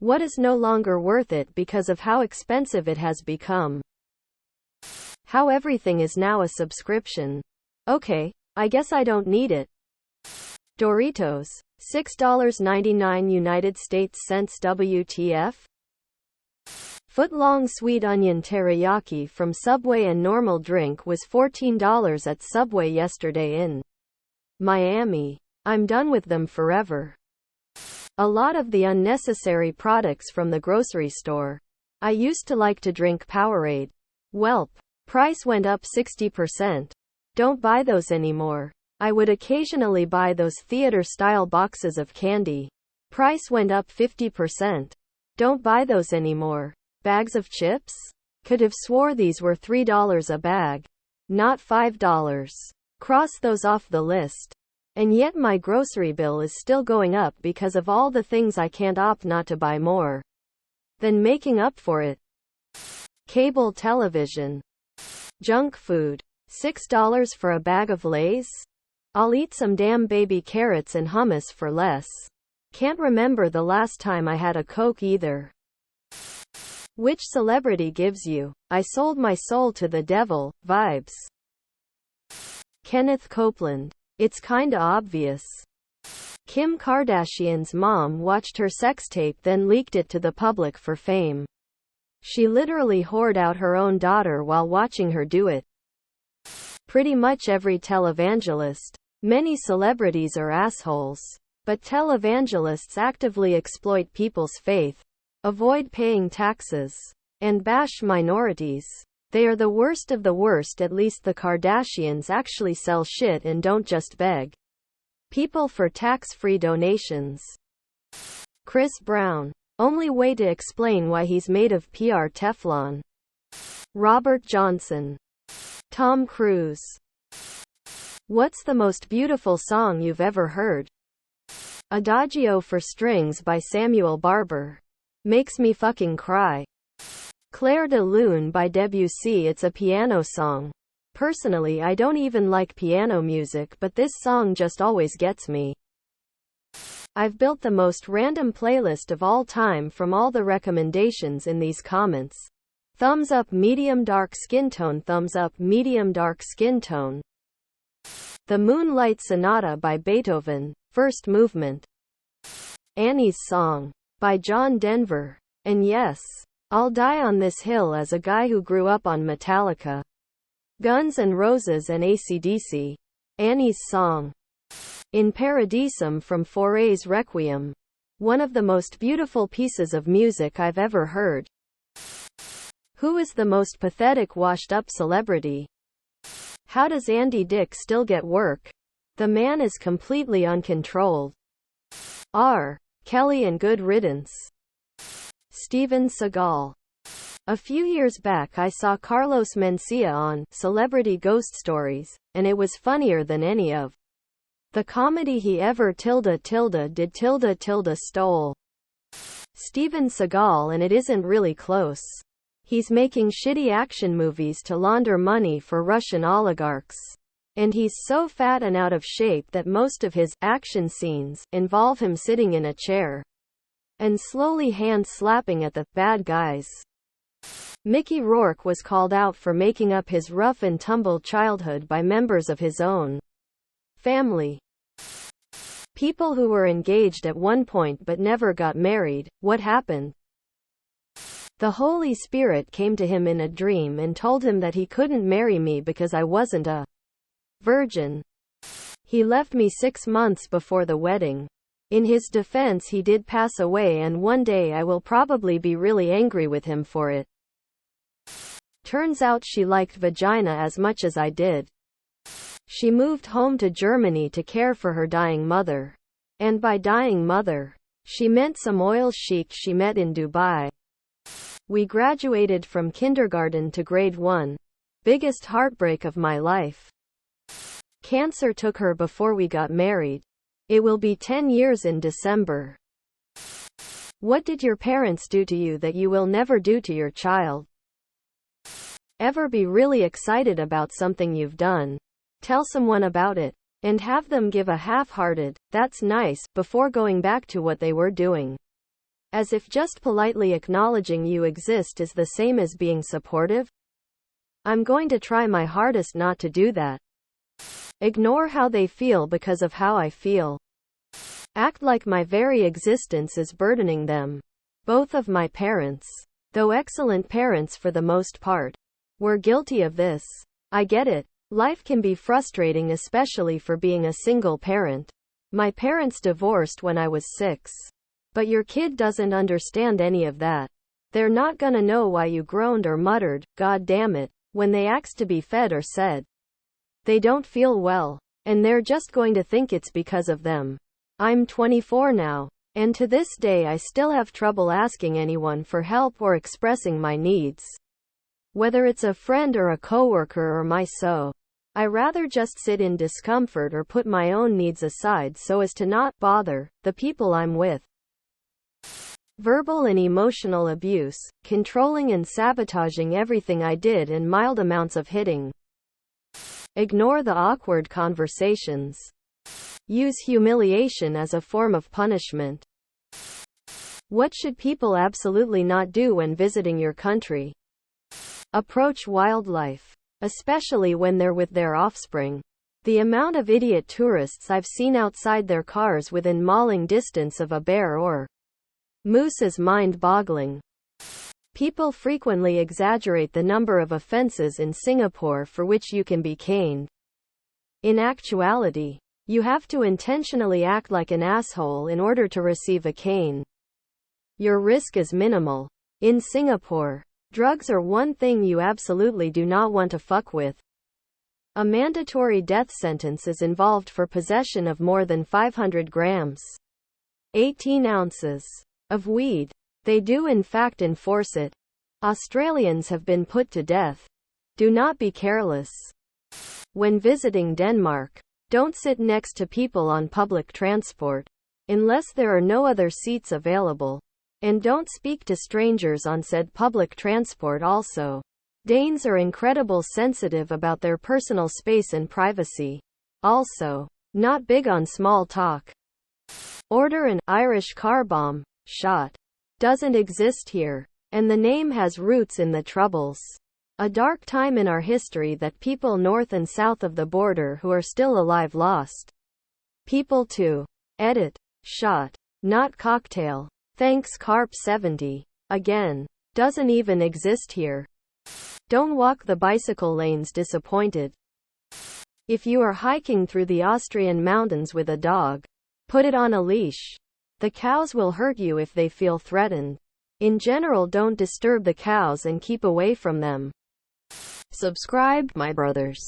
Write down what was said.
What is no longer worth it because of how expensive it has become. How everything is now a subscription. Okay, I guess I don't need it. Doritos, $6.99 United States cents WTF? Foot-long sweet onion teriyaki from Subway and normal drink was $14 at Subway yesterday in Miami. I'm done with them forever. A lot of the unnecessary products from the grocery store. I used to like to drink Powerade. Welp. Price went up 60%. Don't buy those anymore. I would occasionally buy those theater-style boxes of candy. Price went up 50%. Don't buy those anymore. Bags of chips? Could have swore these were $3 a bag. Not $5. Cross those off the list. And yet my grocery bill is still going up because of all the things I can't opt not to buy more than making up for it. Cable television. Junk food. $6 for a bag of Lay's? I'll eat some damn baby carrots and hummus for less. Can't remember the last time I had a Coke either. Which celebrity gives you, "I sold my soul to the devil" vibes? Kenneth Copeland. It's kinda obvious. Kim Kardashian's mom watched her sex tape then leaked it to the public for fame. She literally whored out her own daughter while watching her do it. Pretty much every televangelist. Many celebrities are assholes. But televangelists actively exploit people's faith, avoid paying taxes, and bash minorities. They are the worst of the worst. At least the Kardashians actually sell shit and don't just beg people for tax-free donations. Chris Brown. Only way to explain why he's made of PR Teflon. Robert Johnson. Tom Cruise. What's the most beautiful song you've ever heard? Adagio for Strings by Samuel Barber. Makes me fucking cry. Clair de Lune by Debussy. It's a piano song. Personally, I don't even like piano music, but this song just always gets me. I've built the most random playlist of all time from all the recommendations in these comments. Thumbs up medium dark skin tone. Thumbs up medium dark skin tone. The Moonlight Sonata by Beethoven, first movement. Annie's Song by John Denver. And yes, I'll die on this hill as a guy who grew up on Metallica, Guns N' Roses and AC/DC. Annie's Song. In Paradisum from Fauré's Requiem. One of the most beautiful pieces of music I've ever heard. Who is the most pathetic washed-up celebrity? How does Andy Dick still get work? The man is completely uncontrolled. R. Kelly and Good Riddance. Steven Seagal. A few years back I saw Carlos Mencia on Celebrity Ghost Stories, and it was funnier than any of the comedy he ever did stole. Steven Seagal, and it isn't really close. He's making shitty action movies to launder money for Russian oligarchs. And he's so fat and out of shape that most of his action scenes involve him sitting in a chair and slowly hand-slapping at the bad guys. Mickey Rourke was called out for making up his rough and tumble childhood by members of his own family. People who were engaged at one point but never got married. What happened? The Holy Spirit came to him in a dream and told him that he couldn't marry me because I wasn't a virgin. He left me 6 months before the wedding. In his defense, he did pass away, and one day I will probably be really angry with him for it. Turns out she liked vagina as much as I did. She moved home to Germany to care for her dying mother. And by dying mother, she meant some oil sheik she met in Dubai. We graduated from kindergarten to grade 1. Biggest heartbreak of my life. Cancer took her before we got married. It will be 10 years in December. What did your parents do to you that you will never do to your child? Ever be really excited about something you've done? Tell someone about it, and have them give a half-hearted, "That's nice," before going back to what they were doing. As if just politely acknowledging you exist is the same as being supportive? I'm going to try my hardest not to do that. Ignore how they feel because of how I feel. Act like my very existence is burdening them. Both of my parents, though excellent parents for the most part, were guilty of this. I get it. Life can be frustrating, especially for being a single parent. My parents divorced when I was 6. But your kid doesn't understand any of that. They're not gonna know why you groaned or muttered, "God damn it," when they asked to be fed or said they don't feel well. And they're just going to think it's because of them. I'm 24 now, and to this day I still have trouble asking anyone for help or expressing my needs. Whether it's a friend or a coworker or I rather just sit in discomfort or put my own needs aside so as to not bother the people I'm with. Verbal and emotional abuse, controlling and sabotaging everything I did, and mild amounts of hitting. Ignore the awkward conversations. Use humiliation as a form of punishment. What should people absolutely not do when visiting your country? Approach wildlife, especially when they're with their offspring. The amount of idiot tourists I've seen outside their cars within mauling distance of a bear or moose is mind-boggling. People frequently exaggerate the number of offenses in Singapore for which you can be caned. In actuality, you have to intentionally act like an asshole in order to receive a cane. Your risk is minimal. In Singapore, drugs are one thing you absolutely do not want to fuck with. A mandatory death sentence is involved for possession of more than 500 grams, 18 ounces, of weed. They do in fact enforce it. Australians have been put to death. Do not be careless. When visiting Denmark, don't sit next to people on public transport, unless there are no other seats available. And don't speak to strangers on said public transport also. Danes are incredibly sensitive about their personal space and privacy. Also, not big on small talk. Order an Irish car bomb shot. Doesn't exist here. And the name has roots in the Troubles. A dark time in our history that people north and south of the border who are still alive lost. People too. Edit. Shot. Not cocktail. Thanks Carp 70. Again. Doesn't even exist here. Don't walk the bicycle lanes disappointed. If you are hiking through the Austrian mountains with a dog, put it on a leash. The cows will hurt you if they feel threatened. In general, don't disturb the cows and keep away from them. Subscribe, my brothers.